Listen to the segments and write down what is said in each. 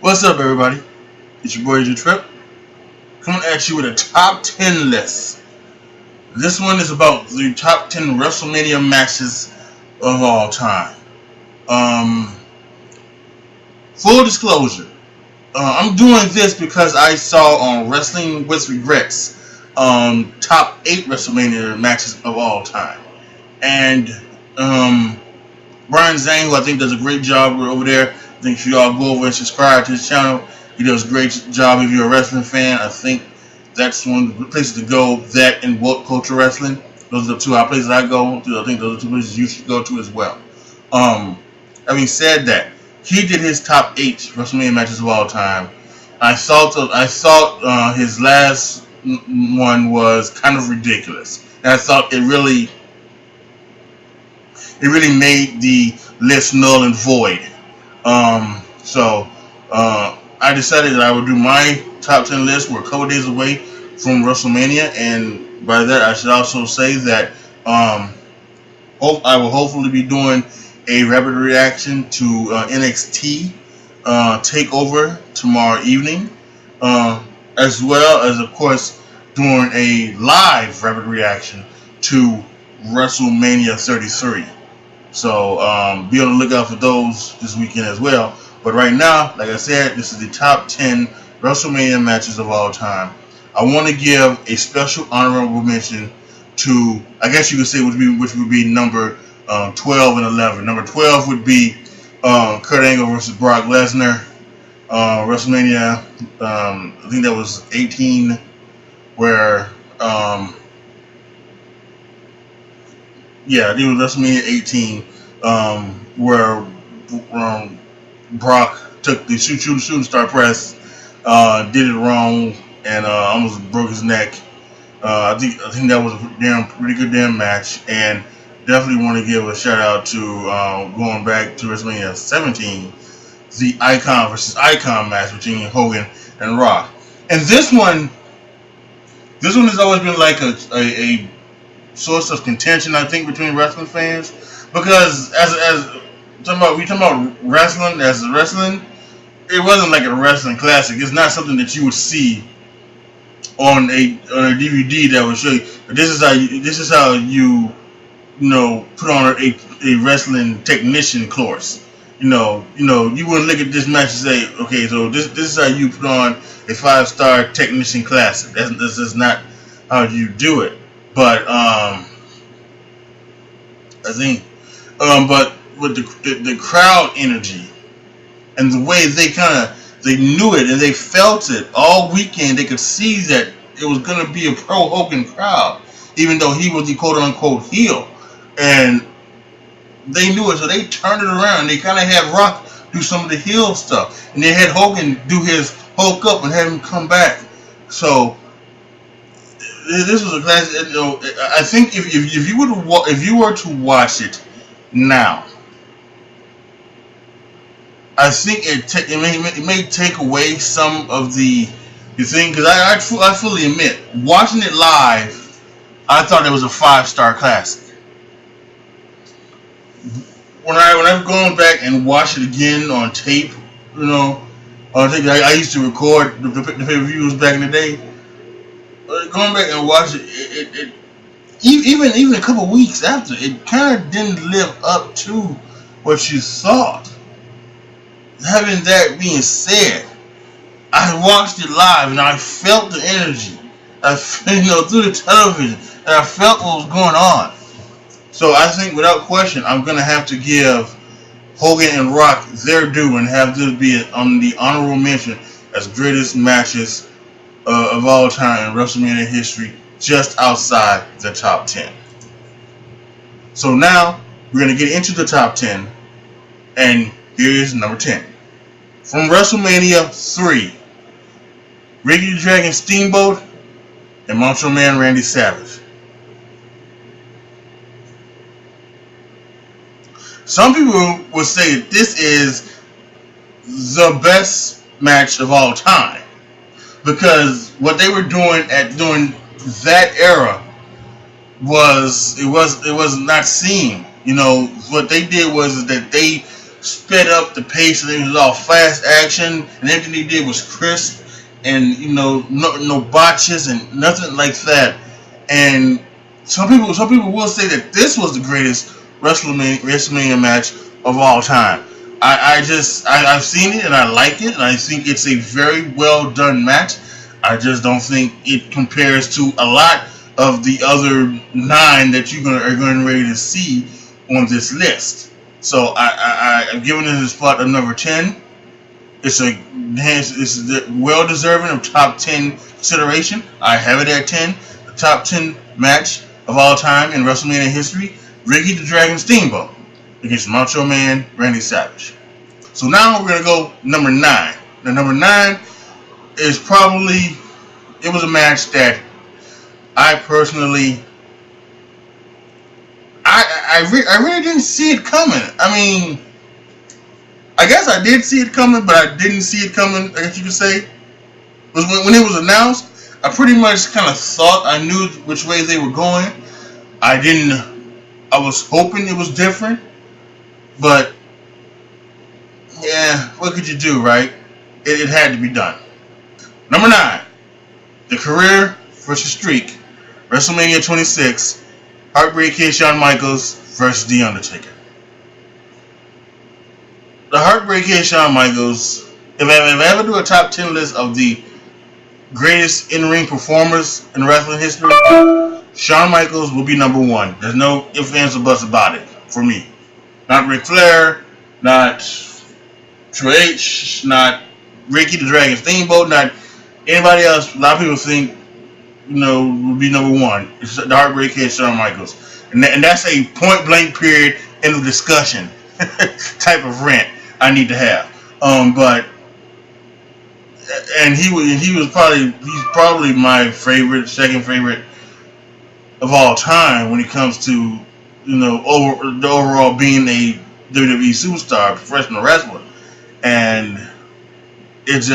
What's up, everybody? It's your boy, Trip, coming at you with a top 10 list. This one is about the top 10 WrestleMania matches of all time. Full disclosure, I'm doing this because I saw on Wrestling with Regrets top 8 WrestleMania matches of all time. And Brian Zane, who I think does a great job over there, I think if you all go over and subscribe to his channel, he does a great job. If you're a wrestling fan, I think that's one of the places to go. That and Woke Culture Wrestling. Those are the two places I go to. I think those are two places you should go to as well. Having said that, he did his top 8 WrestleMania matches of all time. I thought his last one was kind of ridiculous, and I thought it really made the list null and void. So I decided that I would do my top 10 list. We're a couple days away from WrestleMania, and by that I should also say that I will hopefully be doing a rapid reaction to NXT Takeover tomorrow evening, as well as, of course, doing a live rapid reaction to WrestleMania 33. So be on the lookout for those this weekend as well. But right now, like I said, this is the top 10 WrestleMania matches of all time. I want to give a special honorable mention to, I guess you could say, which would be number 12 and 11. Number 12 would be Kurt Angle versus Brock Lesnar. WrestleMania, I think that was 18, where, I think it was WrestleMania 18, where Brock took the shooting star press, did it wrong, and almost broke his neck. I think that was a pretty good match, and definitely want to give a shout out to going back to WrestleMania 17, the Icon versus Icon match between Hogan and Rock. And this one has always been like a source of contention, I think, between wrestling fans, because as we talking about wrestling as wrestling, it wasn't like a wrestling classic. It's not something that you would see on a DVD that would show you this is how you put on a wrestling technician course. You wouldn't look at this match and say, okay, so this is how you put on a 5-star technician classic. This is not how you do it. But I think, but with the crowd energy and the way they knew it and they felt it all weekend, they could see that it was going to be a pro Hogan crowd, even though he was the quote unquote heel, and they knew it, so they turned it around. They kind of had Rock do some of the heel stuff, and they had Hogan do his Hulk up and have him come back. So this was a classic. I think if you were to watch it now, I think it may take away some of the thing, because I fully admit, watching it live, I thought it was a 5-star classic. When I've gone back and watched it again on tape, I used to record the pay-per-views back in the day. Going back and watch it, even a couple weeks after, it kind of didn't live up to what you thought. Having that being said, I watched it live and I felt the energy. Through the television, and I felt what was going on. So I think, without question, I'm gonna have to give Hogan and Rock their due and have this be on the honorable mention as greatest matches of all time in WrestleMania history, just outside the top 10. So now we're gonna get into the top 10, and here is number 10 from WrestleMania 3: Ricky the Dragon Steamboat and Macho Man Randy Savage. Some people would say that this is the best match of all time, because what they were doing during that era was not seen. What they did was that they sped up the pace, and it was all fast action, and everything they did was crisp, and no botches and nothing like that. And some people will say that this was the greatest WrestleMania match of all time. I've seen it and I like it, and I think it's a very well done match. I just don't think it compares to a lot of the other 9 that are going ready to see on this list. So I'm giving it a spot of number 10. It's well deserving of top 10 consideration. I have it at 10. The top 10 match of all time in WrestleMania history: Ricky the Dragon Steamboat against Macho Man Randy Savage. So now we're gonna go number 9. Now number 9 is it was a match that I personally, I really didn't see it coming. I mean, I guess I did see it coming, but I didn't see it coming, I guess you could say. Was when it was announced, I pretty much kind of thought I knew which way they were going. I was hoping it was different, but yeah, what could you do, right? It had to be done. Number 9, the career versus streak, WrestleMania 26, Heartbreak Kid Shawn Michaels versus The Undertaker. The Heartbreak Kid Shawn Michaels, if I ever do a top 10 list of the greatest in-ring performers in wrestling history, Shawn Michaels will be number 1. There's no ifs, ands, or buts about it for me. Not Ric Flair, not Triple H, not Ricky the Dragon Steamboat, not anybody else. A lot of people think, would be number 1. It's the Heartbreak Kid Shawn Michaels. And that's a point blank period, end of discussion type of rant I need to have. He's probably my second favorite of all time when it comes to, the overall being a WWE superstar, professional wrestler. And it's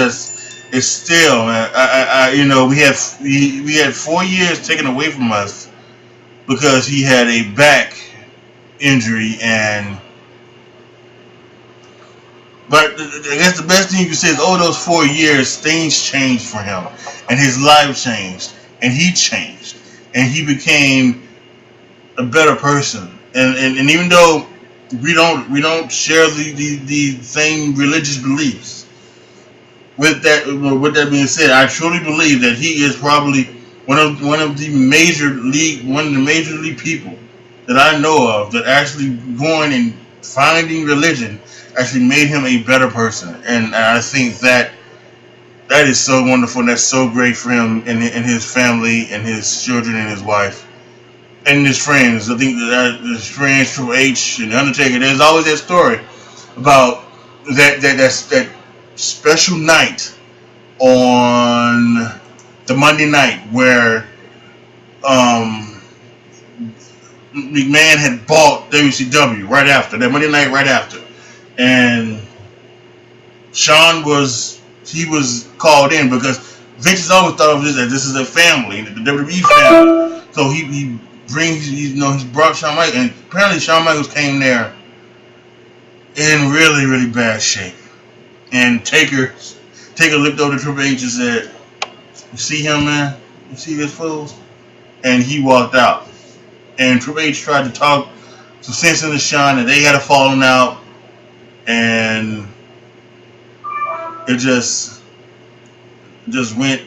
still, we had 4 years taken away from us because he had a back injury, but I guess the best thing you can say is, those 4 years, things changed for him, and his life changed, and he changed, and he became a better person. And even though we don't share the same religious beliefs, with that being said, I truly believe that he is probably one of the major league people that I know of that actually going and finding religion actually made him a better person. And I think that is so wonderful, and that's so great for him and his family and his children and his wife and his friends. I think that his friends, Triple H and Undertaker, there's always that story about that special night on the Monday night where McMahon had bought WCW right after that Monday night, and Shawn was called in because Vince has always thought of this as this is a family, the WWE family. So he brought Shawn Michaels, and apparently Shawn Michaels came there in really, really bad shape. And Taker looked over to Triple H and said, "You see him, man? You see this fool?" And he walked out. And Triple H tried to talk some sense into Shawn, and they had a falling out, and it just went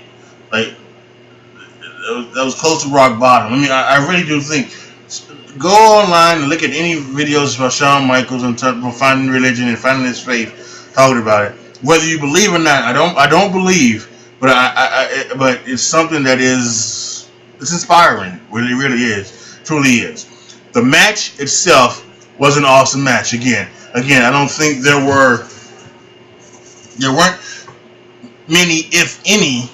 like that was close to rock bottom. I mean, I really do think, go online and look at any videos about Shawn Michaels and finding religion and finding his faith, talking about it. Whether you believe or not, I don't believe, but but it's something that it's inspiring. Really is, truly is. The match itself was an awesome match. Again, I don't think there weren't many, if any,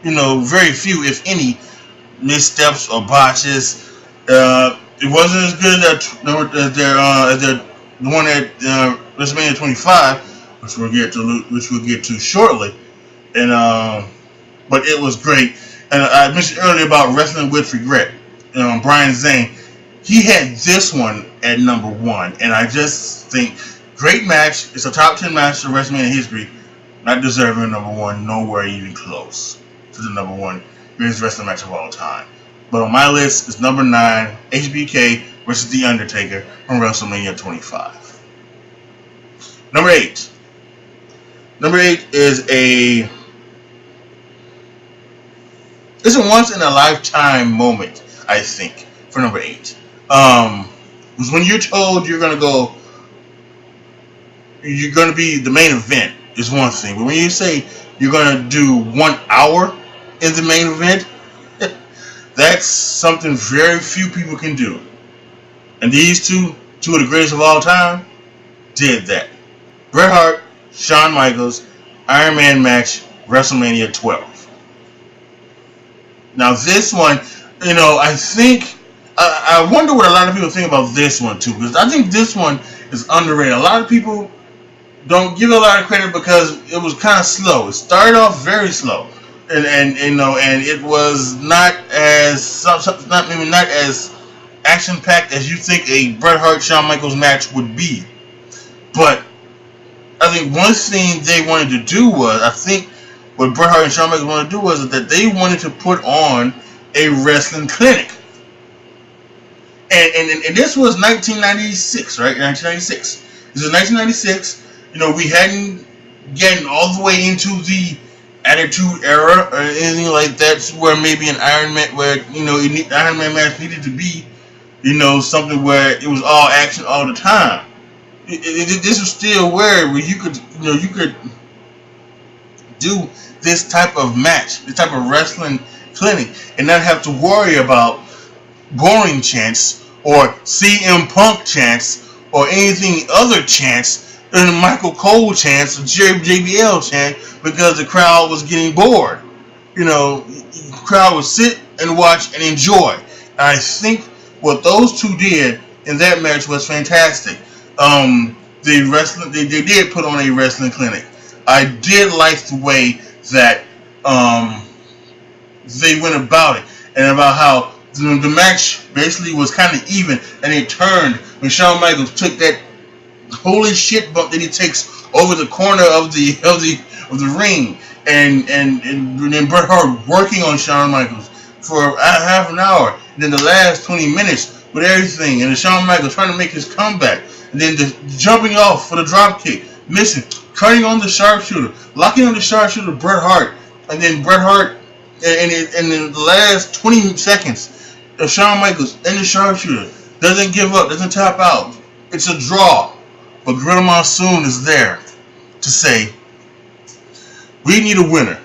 very few, if any, missteps or botches. It wasn't as good as the one at WrestleMania 25, which we'll get to shortly. And but it was great. And I mentioned earlier about Wrestling with Wregret. Brian Zane, he had this one at number 1, and I just think Great match. It's a top 10 match in WrestleMania history. Not deserving of number one. Nowhere even close to the number one greatest wrestling match of all time. But on my list is number 9, HBK versus The Undertaker from WrestleMania 25. Number 8. Number 8 is a once in a lifetime moment, I think, for number 8. Was when you're told you're gonna be the main event is one thing, but when you say you're gonna do 1 hour in the main event, that's something very few people can do. And these two of the greatest of all time, did that. Bret Hart, Shawn Michaels, Iron Man match, WrestleMania 12. Now this one, I think, I wonder what a lot of people think about this one too, because I think this one is underrated. A lot of people don't give it a lot of credit because it was kind of slow. It started off very slow, and it was not as action packed as you think a Bret Hart Shawn Michaels match would be. But I think one thing they wanted to do was, I think what Bret Hart and Shawn Michaels wanted to do was that they wanted to put on a wrestling clinic. And this was 1996, right? 1996. This is 1996. We hadn't gotten all the way into the Attitude Era or anything like that, where maybe an Iron Man, Iron Man match needed to be, something where it was all action all the time. This was still where you could do this type of match, this type of wrestling clinic, and not have to worry about boring chants or CM Punk chants or anything other chants than Michael Cole chants or JBL chant, because the crowd was getting bored. The crowd would sit and watch and enjoy. And I think what those two did in that match was fantastic. They did put on a wrestling clinic. I did like the way that they went about it, and about how the match basically was kind of even, and it turned when Shawn Michaels took that holy shit bump that he takes over the corner of the ring, and then Bret Hart working on Shawn Michaels for half an hour, and then the last 20 minutes with everything, and then Shawn Michaels trying to make his comeback, and then the jumping off for the drop kick, missing, cutting on the sharpshooter, locking on the sharpshooter, Bret Hart, and then Bret Hart, and in the last 20 seconds, Shawn Michaels and the sharpshooter doesn't give up, doesn't tap out. It's a draw. But Gorilla Monsoon is there to say, we need a winner.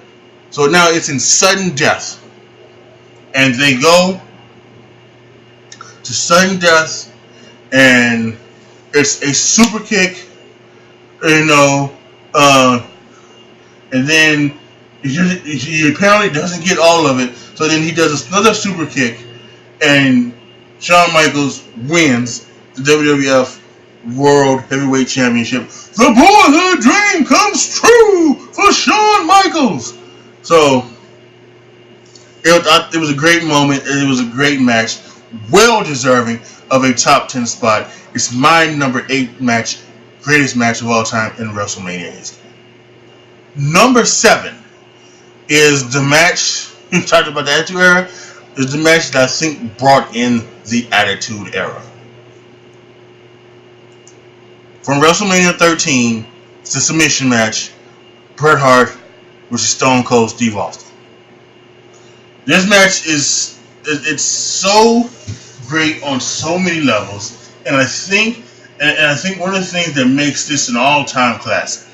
So now it's in sudden death. And they go to sudden death, and it's a super kick, and then he apparently doesn't get all of it. So then he does another super kick, and Shawn Michaels wins the WWF World Heavyweight Championship. The boyhood dream comes true for Shawn Michaels. So it was a great moment. It was a great match, well deserving of a top 10 spot. It's my number 8 match, greatest match of all time in WrestleMania history. Number 7 is the match we talked about, the Attitude Era. Is the match that I think brought in the Attitude Era. From WrestleMania 13, it's a submission match, Bret Hart versus Stone Cold Steve Austin. This match it's so great on so many levels, and I think one of the things that makes this an all-time classic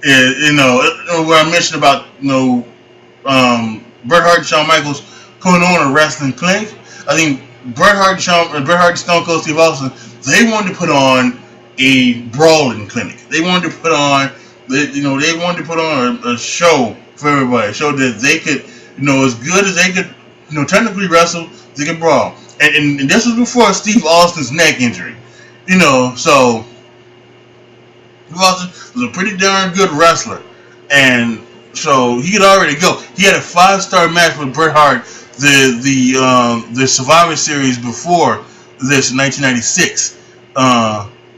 is where I mentioned about Bret Hart and Shawn Michaels putting on a wrestling clinic. I think Bret Hart and Stone Cold Steve Austin, they wanted to put on a brawling clinic. They wanted to put on a show for everybody, a show that they could, as good as they could, technically wrestle, they could brawl. And this was before Steve Austin's neck injury, so Steve Austin was a pretty darn good wrestler, and so he could already go. He had a 5-star match with Bret Hart, the Survivor Series before this in 1996.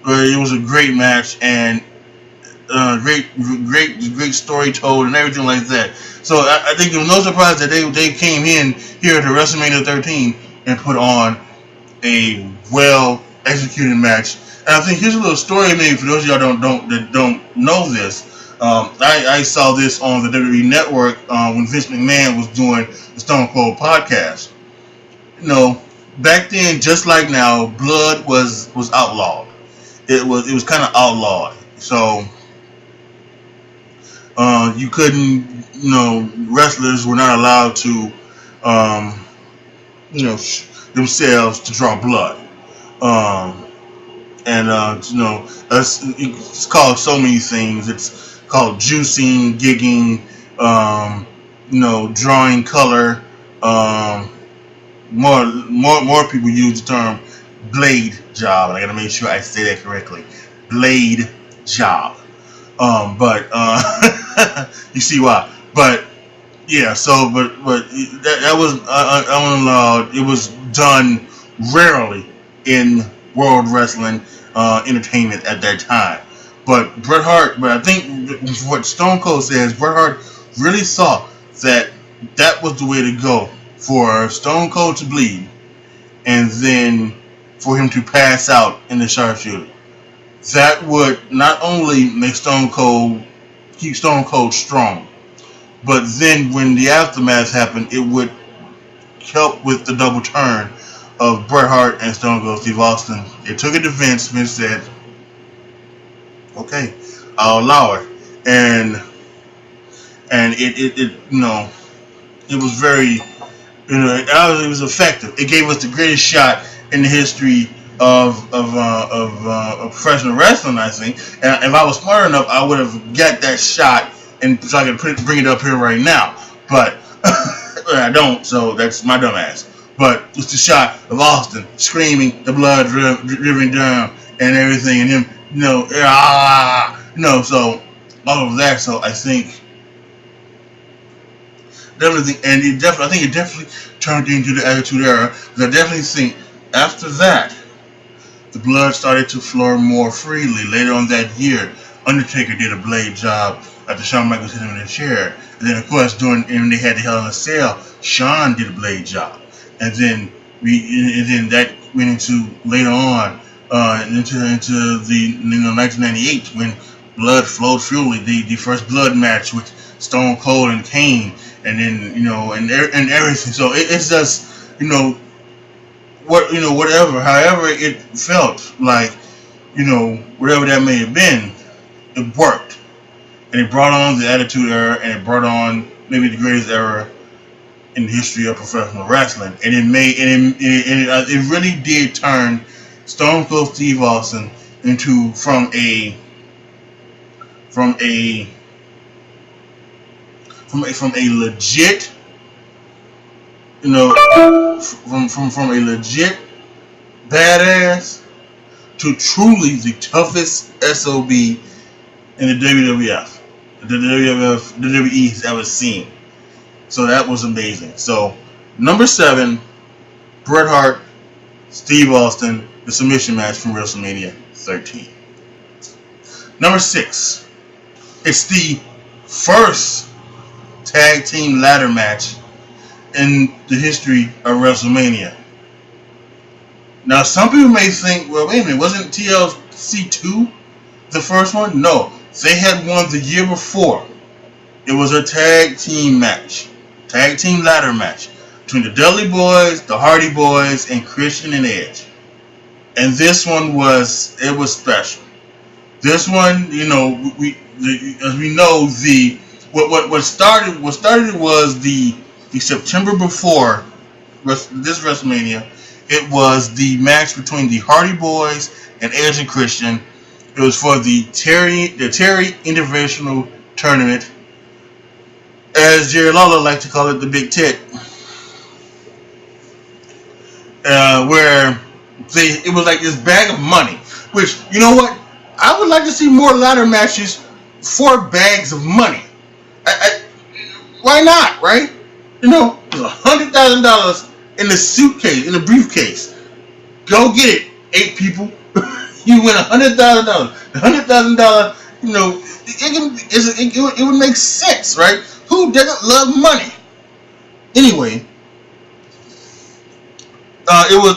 but it was a great match and great story told and everything like that. So I think it was no surprise that they came in here to WrestleMania 13 and put on a well executed match. And I think here's a little story maybe for those of y'all that don't know this. I saw this on the WWE Network when Vince McMahon was doing the Stone Cold podcast. You know, back then, just like now, blood was outlawed. It was kind of outlawed. So you couldn't, wrestlers were not allowed to, themselves to draw blood. It's called so many things. It's called juicing, gigging, drawing color. More people use the term blade job. I gotta make sure I say that correctly. Blade job. But you see why. But yeah, so but that was unallowed. It was done rarely in World Wrestling Entertainment at that time. But I think what Stone Cold says, Bret Hart really saw that was the way to go for Stone Cold to bleed and then for him to pass out in the sharpshooter. That would not only make keep Stone Cold strong, but then when the aftermath happened, it would help with the double turn of Bret Hart and Stone Cold Steve Austin. They took it to Vince. Vince said, "Okay, I'll allow it," and it was very, it was effective. It gave us the greatest shot in the history of professional wrestling, I think. And if I was smart enough, I would have got that shot and so I could bring it up here right now. But I don't, so that's my dumb ass. But it's the shot of Austin screaming, the blood dripping down and everything, and him, so all of that. So I think I think it definitely turned into the Attitude Era. Because I definitely think after that, the blood started to flow more freely. Later on that year, Undertaker did a blade job after Shawn Michaels hit him in the chair. And then, of course, when they had the Hell in a Cell, Shawn did a blade job. And then that went into later on into the 1998 when blood flowed freely. The first blood match with Stone Cold and Kane, and then and everything. So it's just whatever, however it felt like, whatever that may have been, it worked. And it brought on the Attitude Era, and it brought on maybe the greatest era in the history of professional wrestling. And it really did turn Stone Cold Steve Austin into from a legit, from a legit badass to truly the toughest SOB in the WWF, the WWE has ever seen. So that was amazing. So number 7, Bret Hart, Steve Austin, the submission match from WrestleMania 13. Number 6, it's the first tag team ladder match in the history of WrestleMania. Now, some people may think, well, wait a minute, wasn't TLC 2 the first one? No, they had one the year before. It was a tag team match, tag team ladder match between the Dudley Boyz, the Hardy Boyz, and Christian and Edge. And this one was special. This one, as we know, what started was the September before this WrestleMania. It was the match between the Hardy Boyz and Edge and Christian. It was for the Terry Interventional Tournament, as Jerry Lawler liked to call it, the Big Tit, where it was like this bag of money. Which, you know what? I would like to see more ladder matches for bags of money. Why not, right? $100,000 in the suitcase, in the briefcase. Go get it, 8 people. You win $100,000. The $100,000, you know, it would make sense, right? Who doesn't love money? Anyway, it was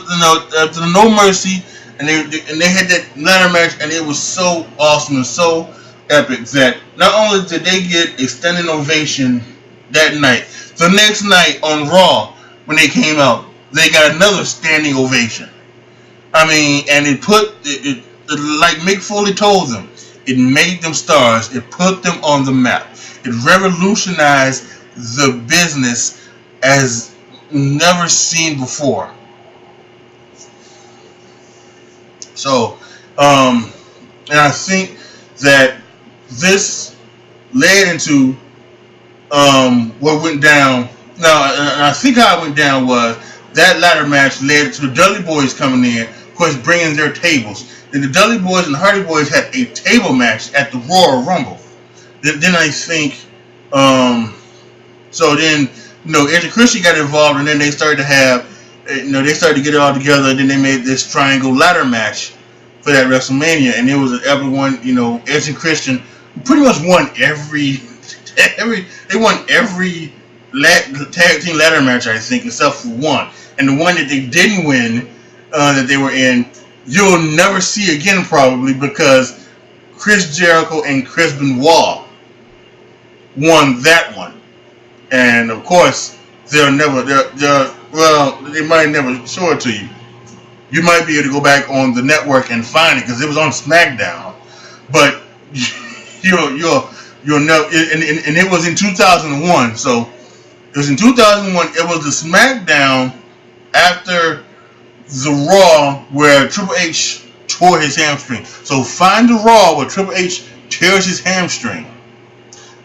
the No Mercy, and they had that ladder match, and it was so awesome and so epic that not only did they get a standing ovation that night, the next night on Raw when they came out, they got another standing ovation. I mean, and it like Mick Foley told them, it made them stars. It put them on the map. It revolutionized the business as never seen before. So, and I think that this led into what went down. Now, and I think how it went down was that ladder match led to the Dudley Boyz coming in, of course, bringing their tables. Then the Dudley Boyz and the Hardy Boyz had a table match at the Royal Rumble. Then I think, so then, Edge and Christian got involved, and then they started to have, they started to get it all together, and then they made this triangle ladder match for that WrestleMania, and it was an epic one. Edge and Christian pretty much won every tag team ladder match, I think, except for one. And the one that they didn't win, that they were in, you'll never see again probably, because Chris Jericho and Chris Benoit won that one. And of course, they might never show it to you. You might be able to go back on the network and find it because it was on SmackDown. But you'll know, and it was in 2001. So it was in 2001. It was the SmackDown after the Raw where Triple H tore his hamstring. So find the Raw where Triple H tears his hamstring,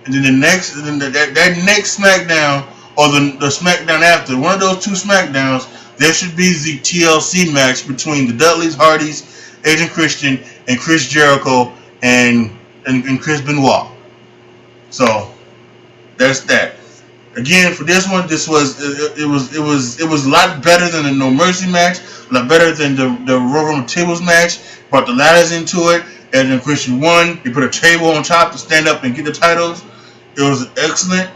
and then that next SmackDown or the SmackDown after, one of those two SmackDowns, there should be the TLC match between the Dudleys, Hardys, Edge and Christian, and Chris Jericho and Chris Benoit. So that's that. Again, for this one, it was a lot better than the No Mercy match, a lot better than the Royal Rumble tables match. Brought the ladders into it, Edge and Christian won. They put a table on top to stand up and get the titles. It was excellent.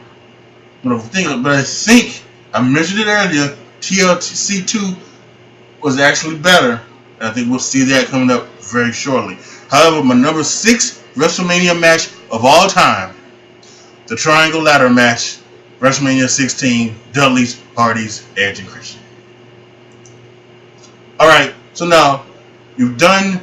But I think I mentioned it earlier. TLC 2 was actually better. And I think we'll see that coming up very shortly. However, my number 6 WrestleMania match of all time, the Triangle Ladder match, WrestleMania 16, Dudley's, Hardys, Edge, and Christian. Alright, so now you've done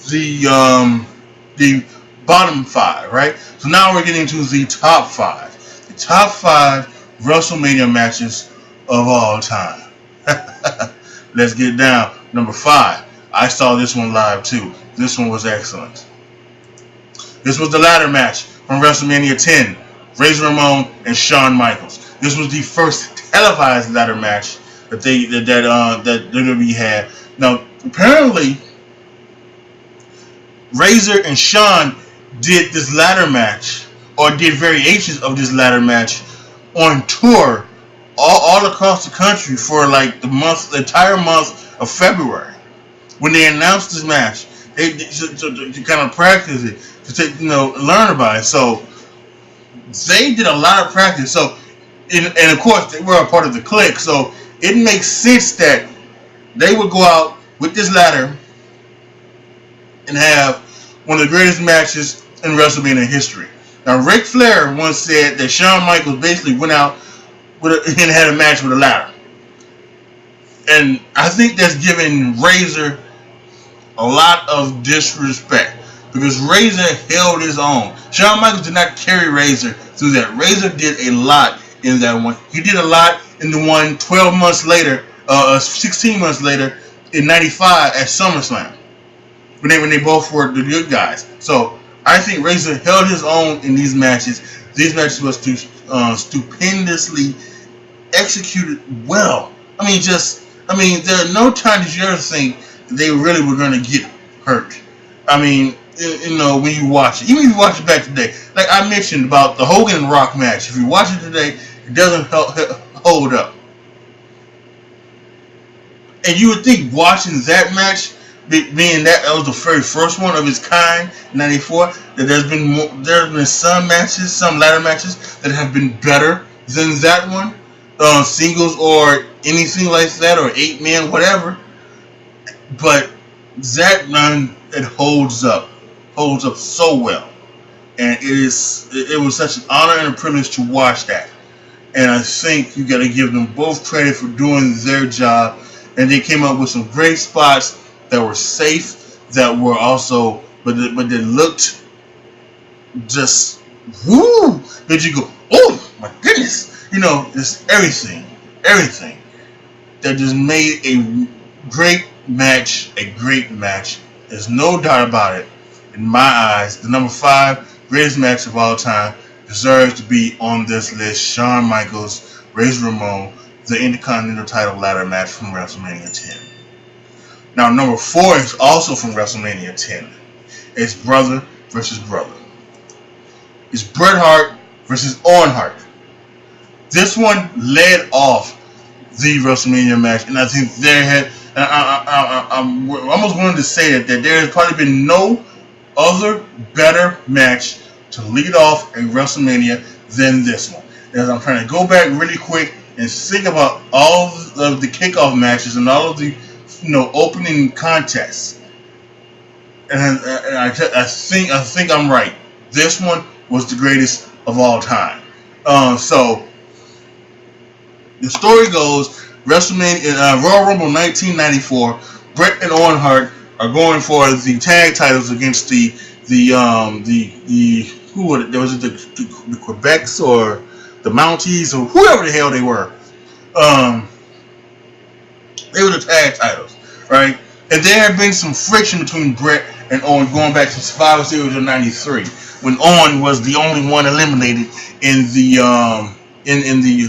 the bottom 5, right? So now we're getting to the top 5. The top 5 WrestleMania matches of all time. Let's get down. Number 5. I saw this one live too. This one was excellent. This was the ladder match from WrestleMania 10. Razor Ramon and Shawn Michaels. This was the first televised ladder match that WWE had. Now, apparently, Razor and Shawn did this ladder match, or did variations of this ladder match, on tour all across the country for like the entire month of February. When they announced this match, to kind of practice it, to learn about it. So they did a lot of practice. So, and of course, they were a part of the clique. So it makes sense that they would go out with this ladder and have one of the greatest matches in WrestleMania history. Now, Ric Flair once said that Shawn Michaels basically went out and had a match with a ladder. And I think that's giving Razor a lot of disrespect, because Razor held his own. Shawn Michaels did not carry Razor through that. Razor did a lot in that one. He did a lot in the one 12 months later, 16 months later, in 95 at SummerSlam, when they both were the good guys. So I think Razor held his own in these matches. These matches were stupendously executed well. I mean, there are no times you ever think they really were going to get hurt. I mean, when you watch it, even if you watch it back today, like I mentioned about the Hogan Rock match, if you watch it today, it doesn't hold up. And you would think watching that match being that was the very first one of its kind, in '94. That there have been some matches, some ladder matches that have been better than that one, singles or anything like that, or 8-man, whatever. But that one, it holds up so well, and it was such an honor and a privilege to watch that. And I think you got to give them both credit for doing their job. And they came up with some great spots that were safe, that were also, but they looked just woo. That you go, oh my goodness, just everything that just made a great match. There's no doubt about it. In my eyes, the number 5 greatest match of all time deserves to be on this list. Shawn Michaels versus Ramon, the Intercontinental title ladder match from WrestleMania 10. Now, number 4 is also from WrestleMania 10. It's brother versus brother. It's Bret Hart versus Owen Hart. This one led off the WrestleMania match, and I think I'm almost willing to say that there has probably been no other better match to lead off a WrestleMania than this one. As I'm trying to go back really quick and think about all of the kickoff matches and all of the opening contests, and I think I'm right. This one was the greatest of all time. So the story goes: WrestleMania Royal Rumble 1994. Bret and Owen Hart are going for the tag titles against the who was it? Was it the Quebecs or the Mounties or whoever the hell they were? They were the tag titles, right? And there had been some friction between Bret and Owen going back to Survivor Series of '93, when Owen was the only one eliminated in the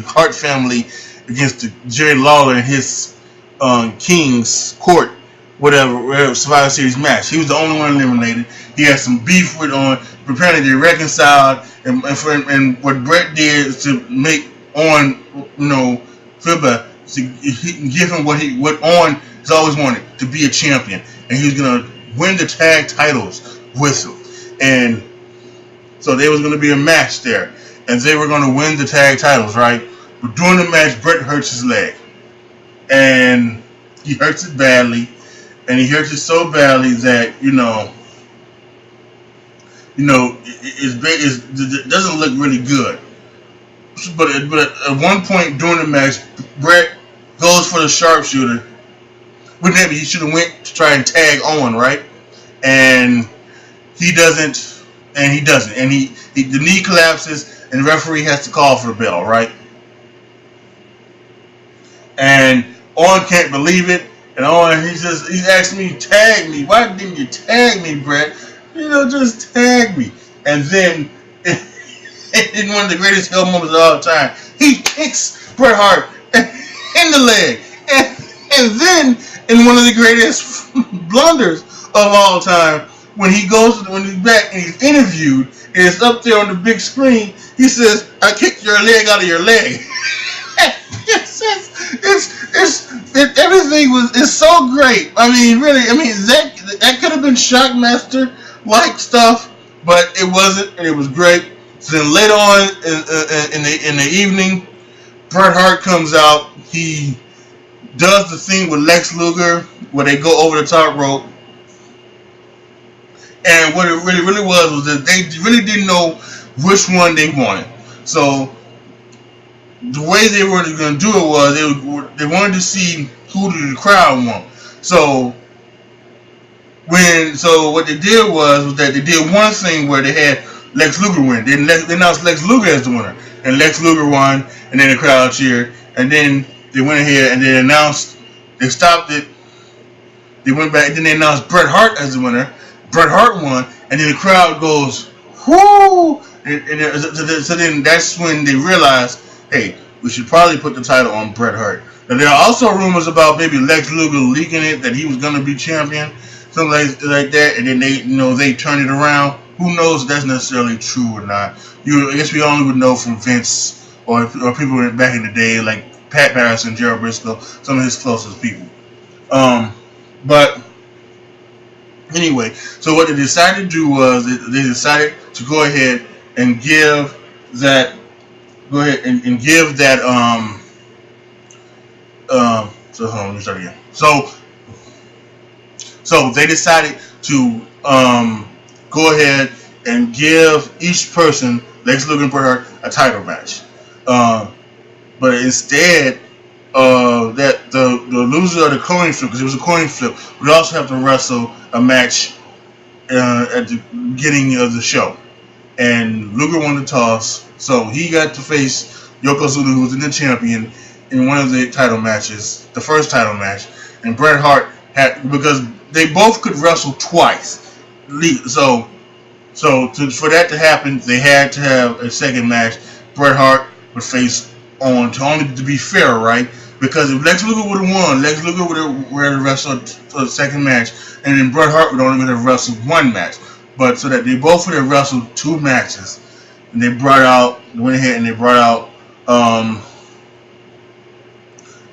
Hart family against Jerry Lawler and his King's Court, whatever Survivor Series match. He was the only one eliminated. He had some beef with Owen. Apparently they reconciled, and what Bret did is to make Owen, feel better, to give him what Owen has always wanted, to be a champion, and he was gonna win the tag titles with him. And so there was gonna be a match there, and they were gonna win the tag titles, right? But during the match, Bret hurts his leg, and he hurts it badly, and he hurts it so badly that it doesn't look really good. But at one point during the match, Bret goes for the sharpshooter. But maybe he should have went to try and tag Owen, right? And he doesn't. And the knee collapses, and the referee has to call for the bell, right? And Owen can't believe it. And Owen, he's asking me, tag me. Why didn't you tag me, Bret? Just tag me. And then, in one of the greatest heel moments of all time, he kicks Bret Hart in the leg. And then, in one of the greatest blunders of all time, when he's back and he's interviewed, and it's up there on the big screen, he says, "I kicked your leg out of your leg." Everything is so great. I mean, really, that could have been Shockmaster like stuff, but it wasn't, and it was great. So then later on in the evening, Bret Hart comes out. He does the thing with Lex Luger where they go over the top rope. And what it really was that they really didn't know which one they wanted. So the way they were going to do it was they wanted to see who did the crowd want. So what they did was that they did one thing where they had Lex Luger win. They announced Lex Luger as the winner, and Lex Luger won, and then the crowd cheered, and then they went ahead and they stopped it. They went back, and then they announced Bret Hart as the winner. Bret Hart won, and then the crowd goes, whoo! So then that's when they realized, hey, we should probably put the title on Bret Hart. Now, there are also rumors about maybe Lex Luger leaking it, that he was going to be champion, something like that, and then they turned it around. Who knows if that's necessarily true or not? I guess we only would know from Vince or people back in the day, like Pat Patterson, Gerald Briscoe, some of his closest people. But Anyway, so what they decided to do was they decided to go ahead and give that and give that so hold on, let me start again. So they decided to go ahead and give each person, Lex Luger and Bret Hart, a title match. But instead, that the loser of the coin flip, because it was a coin flip, would also have to wrestle a match at the beginning of the show. And Luger won the toss, so he got to face Yokozuna, who was the champion, in one of the title matches, the first title match. And Bret Hart had, because they both could wrestle twice. So for that to happen, they had to have a second match. Bret Hart would face Owen, only to be fair, right? Because if Lex Luger would have won, Lex Luger would have wrestled a second match, and then Bret Hart would only have wrestled one match. But so that they both would have wrestled two matches, and they went ahead and they brought out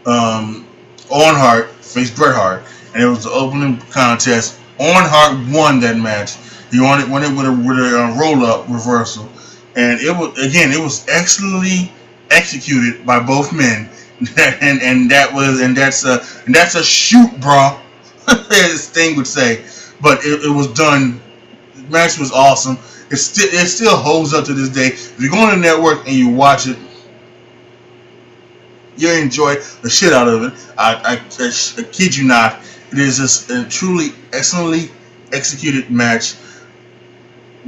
Owen Hart faced Bret Hart, and it was the opening contest. Owen Hart won that match. He won it with a roll-up reversal, and it was excellently executed by both men, and that's a shoot, bro, as Sting would say. But it was done. The match was awesome. It still holds up to this day. If you go on the network and you watch it, you enjoy the shit out of it. I kid you not. It is just a truly excellently executed match.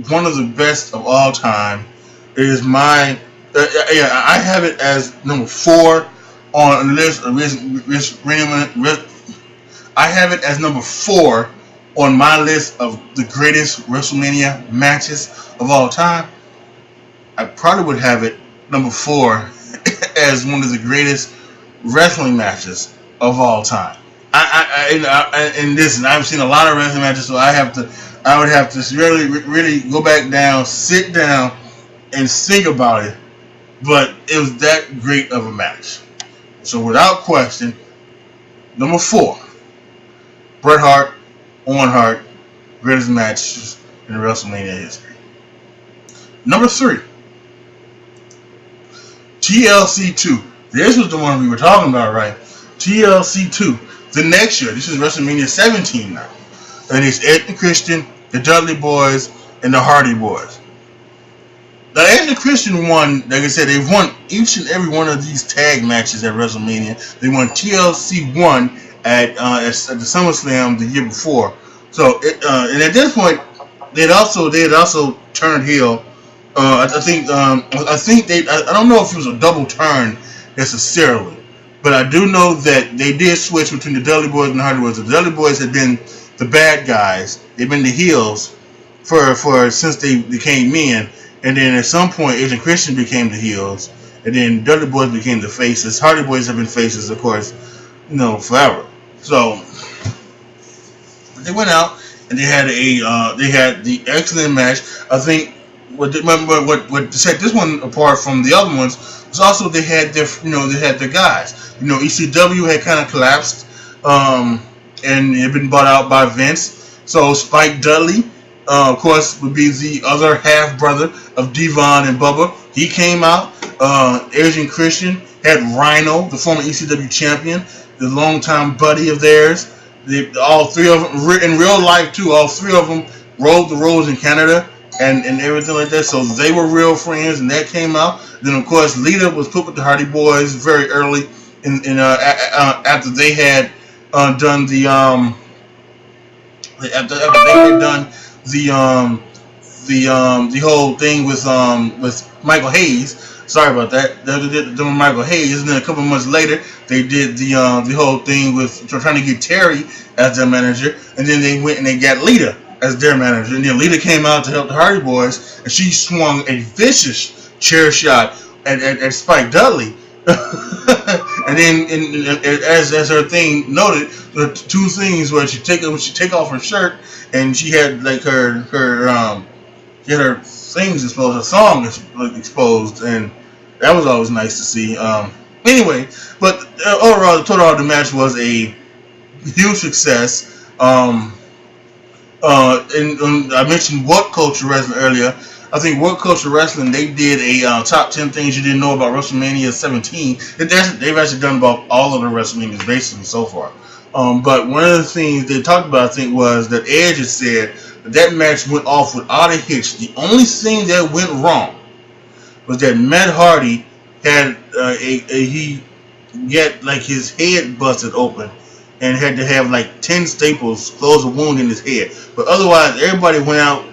One of the best of all time. It is my I have it as number 4 on the list of I have it as number 4 on my list of the greatest WrestleMania matches of all time. I probably would have it number 4 as one of the greatest wrestling matches of all time. And listen, I've seen a lot of wrestling matches, so I would have to really go back down, sit down, and think about it. But it was that great of a match. So without question, number 4, Bret Hart, Owen Hart, greatest matches in WrestleMania history. Number 3, TLC 2. This was the one we were talking about, right? TLC 2. The next year, this is WrestleMania 17 now. And it's Ed and Christian, the Dudley Boyz, and the Hardy Boyz. Now, Ed and Christian won, like I said, they've won each and every one of these tag matches at WrestleMania. They won TLC 1 at the SummerSlam the year before. So, and at this point, they had also turned heel. I don't know if it was a double turn necessarily, but I do know that they did switch between the Dudley Boyz and the Hardy Boyz. The Dudley Boyz had been the bad guys; they've been the heels for since they became men, and then at some point, Agent Christian became the heels, and then Dudley Boyz became the faces. Hardy Boyz have been faces, of course, forever. So they went out and they had the excellent match. I think what set this one apart from the other ones was also they had their guys. ECW had kind of collapsed, and it had been bought out by Vince. So Spike Dudley, of course, would be the other half brother of Devon and Bubba. He came out. Asian Christian had Rhino, the former ECW champion, the longtime buddy of theirs. All three of them, in real life too, all three of them rode the roads in Canada and everything like that. So they were real friends, and that came out. Then, of course, Lita was put with the Hardy Boyz very early after they had done the the whole thing with Michael Hayes. Sorry about that. They did with Michael Hayes, and then a couple months later, they did the whole thing with trying to get Terry as their manager, and then they went and they got Lita as their manager, and then Lita came out to help the Hardy Boyz, and she swung a vicious chair shot at Spike Dudley. And then, as her thing noted, the two things where she take off her shirt, and she had like her things exposed, her thong exposed, and that was always nice to see. Anyway, but overall, the match was a huge success. And I mentioned What Culture Wrestling earlier. I think What Culture Wrestling, they did a top 10 things you didn't know about WrestleMania 17. They've actually done about all of the WrestleManias basically so far. But one of the things they talked about, I think, was that Edge had said that match went off without a hitch. The only thing that went wrong was that Matt Hardy had he got like his head busted open and had to have like 10 staples close a wound in his head. But otherwise, everybody went out.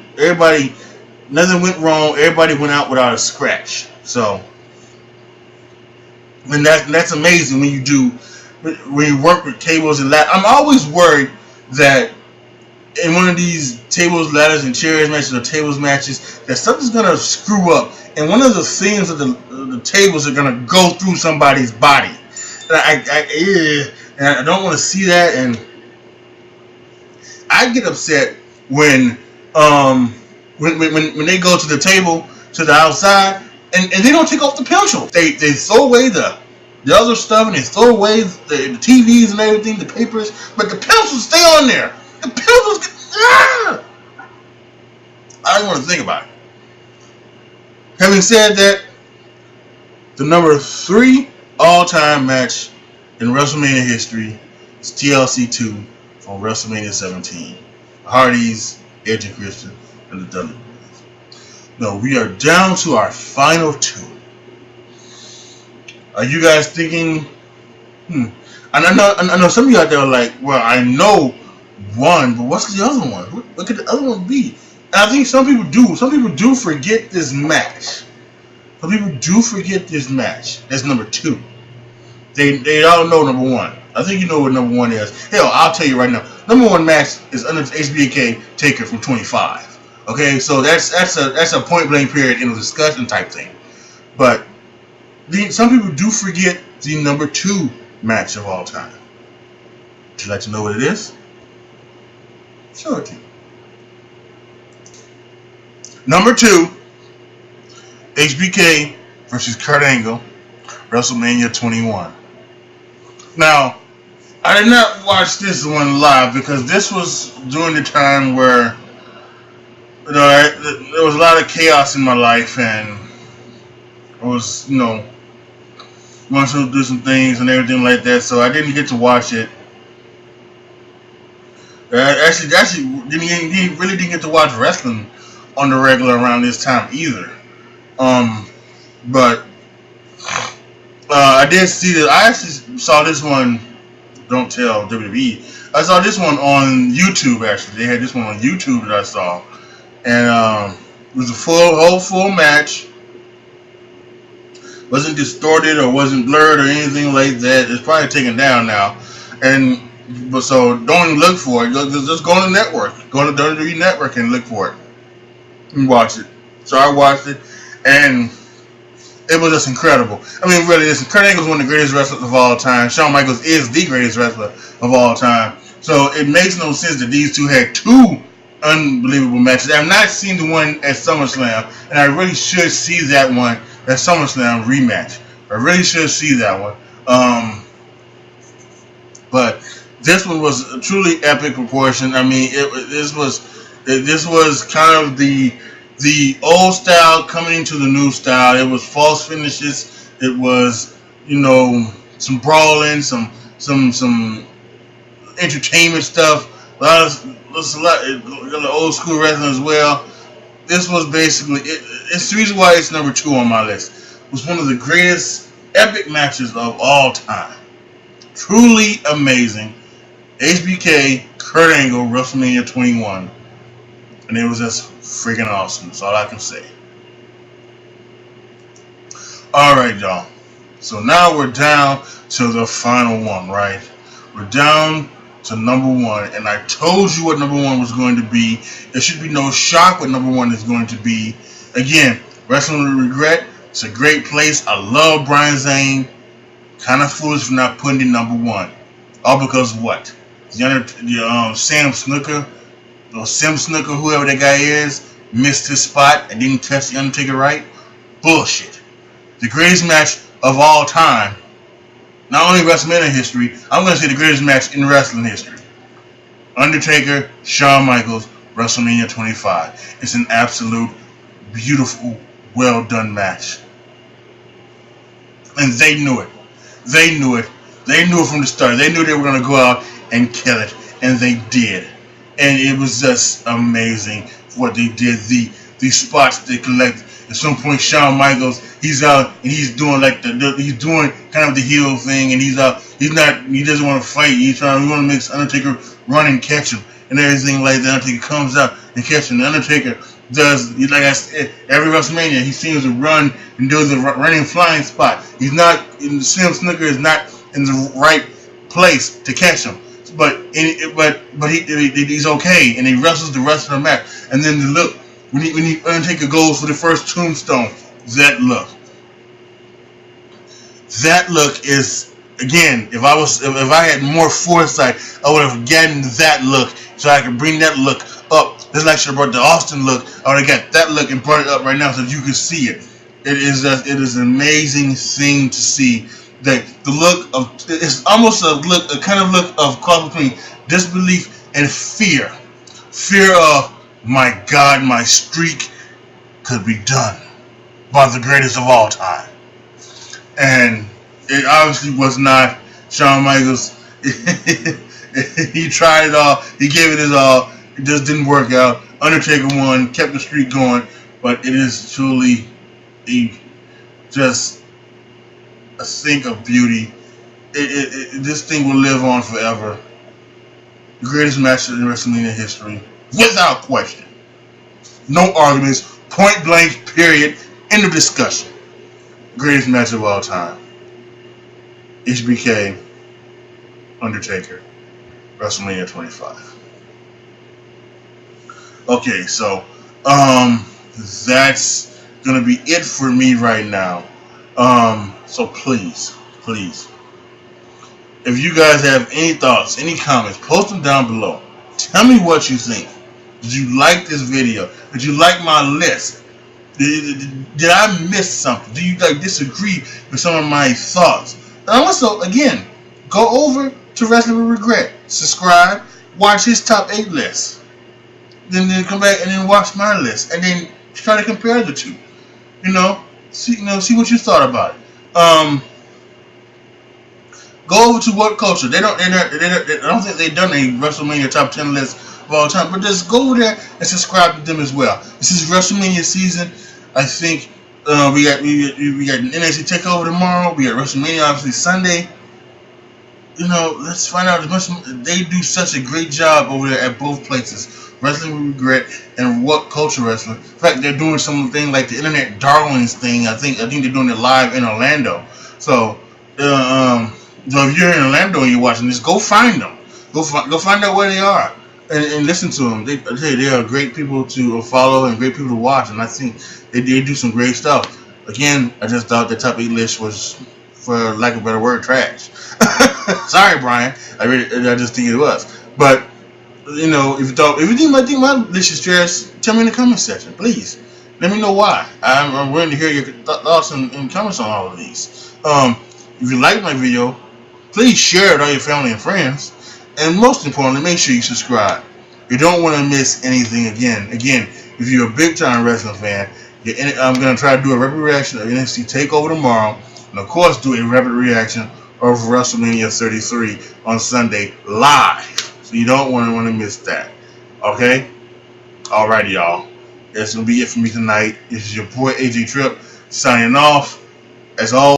Nothing went wrong. Everybody went out without a scratch. So, and that's amazing when you work with tables and ladders. I'm always worried that in one of these tables, ladders, and chairs matches or tables matches, that something's gonna screw up, and one of the things of the tables are gonna go through somebody's body. And I don't want to see that, and I get upset when they go to the table to the outside and they don't take off the pencil. They throw away the other stuff, and they throw away the TVs and everything, the papers, but the pencils stay on there. The pencils, I don't want to think about it. Having said that, the number 3 all-time match in WrestleMania history is TLC 2 on WrestleMania 17. Hardy's, Edge and Christian, and the Dudley Boyz. No, we are down to our final 2. Are you guys thinking? And I know some of you out there are like, well, I know one, but what's the other one? What could the other one be? And I think some people do. Some people do forget this match. Some people do forget this match. That's number 2. They all know number 1. I think you know what number 1 is. Hell, I'll tell you right now. Number 1 match is under HBK Taker from 25. Okay, so that's a point blank period in a discussion type thing. But some people do forget the number 2 match of all time. Would you like to know what it is? Show it to you. Number 2, HBK versus Kurt Angle, WrestleMania 21. Now, I did not watch this one live because this was during the time where there was a lot of chaos in my life, and I was, wanted to do some things and everything like that, so I didn't get to watch it. Actually, really didn't get to watch wrestling on the regular around this time either. But I did see that. I actually saw this one. Don't tell WWE. I saw this one on YouTube. Actually, they had this one on YouTube that I saw, and it was a whole full match. Wasn't distorted or wasn't blurred or anything like that. It's probably taken down now, but so don't even look for it. Just go on the network. Go to the WWE network and look for it and watch it. So I watched it, and it was just incredible. I mean, really, Kurt Angle is one of the greatest wrestlers of all time. Shawn Michaels is the greatest wrestler of all time. So it makes no sense that these two had 2 unbelievable matches. I've not seen the one at SummerSlam, and I really should see that one at SummerSlam rematch. I really should see that one. But this one was a truly epic proportion. I mean, this was kind of the old style coming into the new style. It was false finishes. It was, some brawling, some entertainment stuff. A lot of old school wrestling as well. This was basically it's the reason why it's number 2 on my list. It was one of the greatest epic matches of all time. Truly amazing. HBK, Kurt Angle, WrestleMania 21. And it was just freaking awesome. That's all I can say. Alright, y'all. So now we're down to the final one, right? We're down to number 1. And I told you what number 1 was going to be. There should be no shock what number 1 is going to be. Again, Wrestling with Wregret. It's a great place. I love Brian Zane. Kind of foolish for not putting it number 1. All because of what? Sam Snooker, or Sim Snooker, whoever that guy is, missed his spot and didn't touch the Undertaker right? Bullshit. The greatest match of all time. Not only WrestleMania history, I'm going to say the greatest match in wrestling history. Undertaker, Shawn Michaels, WrestleMania 25. It's an absolute beautiful, well done match. And they knew it. They knew it. They knew it from the start. They knew they were going to go out and kill it. And they did. And it was just amazing what they did. The spots they collected. At some point, Shawn Michaels, he's out and he's doing like he's doing kind of the heel thing, and he's out. He doesn't want to fight. He want to make Undertaker run and catch him and everything like that. Undertaker comes out and catches him. The Undertaker does, like I said, every WrestleMania he seems to run and do the running flying spot. He's not in the Slim Snooker is not in the right place to catch him. But he's okay, and he wrestles the rest of the match. And then the look when Undertaker goes for the first tombstone, that look is, again, if I had more foresight, I would have gotten that look so I could bring that look up. Just like I should have brought the Austin look, I would have got that look and brought it up right now so that you can see it. It is an amazing thing to see. That the look of, it's almost a kind of look of cross between disbelief and fear. Fear of, my God, my streak could be done by the greatest of all time. And it obviously was not. Shawn Michaels, he tried it all, he gave it his all, it just didn't work out. Undertaker won, kept the streak going, but it is truly just a thing of beauty. This thing will live on forever. The greatest match in WrestleMania history, without question. No arguments, point blank, period, end of discussion. Greatest match of all time. HBK, Undertaker, WrestleMania 25. Okay, so that's gonna be it for me right now. So please, if you guys have any thoughts, any comments, post them down below. Tell me what you think. Did you like this video? Did you like my list? Did I miss something? Do you disagree with some of my thoughts? And also, again, go over to Wrestling with Wregret. Subscribe, watch his top 8 list. Then come back and then watch my list, and then try to compare the two. See what you thought about it. Go over to What Culture. I don't think they've done a WrestleMania top 10 list of all time, but just go over there and subscribe to them as well. This is WrestleMania season. I think we got an NXT Takeover tomorrow. We got WrestleMania obviously Sunday. Let's find out as much. They do such a great job over there at both places, Wrestling with Wregret and What Culture Wrestling. In fact, they're doing something like the Internet Darlings thing. I think they're doing it live in Orlando. So, if you're in Orlando and you're watching this, go find them. Go find out where they are and listen to them. They are great people to follow and great people to watch, and I think they do some great stuff. Again, I just thought the top 8 list was, for lack of a better word, trash. Sorry, Brian. I just think it was. But if you think my list is trash, tell me in the comment section, please. Let me know why. I'm willing to hear your thoughts and comments on all of these. If you like my video, please share it with all your family and friends. And most importantly, make sure you subscribe. You don't want to miss anything again. Again, if you're a big-time wrestling fan, I'm going to try to do a rapid reaction of NXT TakeOver tomorrow. And, of course, do a rapid reaction of WrestleMania 33 on Sunday live. So you don't want to miss that. Okay? Alrighty, y'all. That's going to be it for me tonight. This is your boy, AJ Tripp, signing off. As always.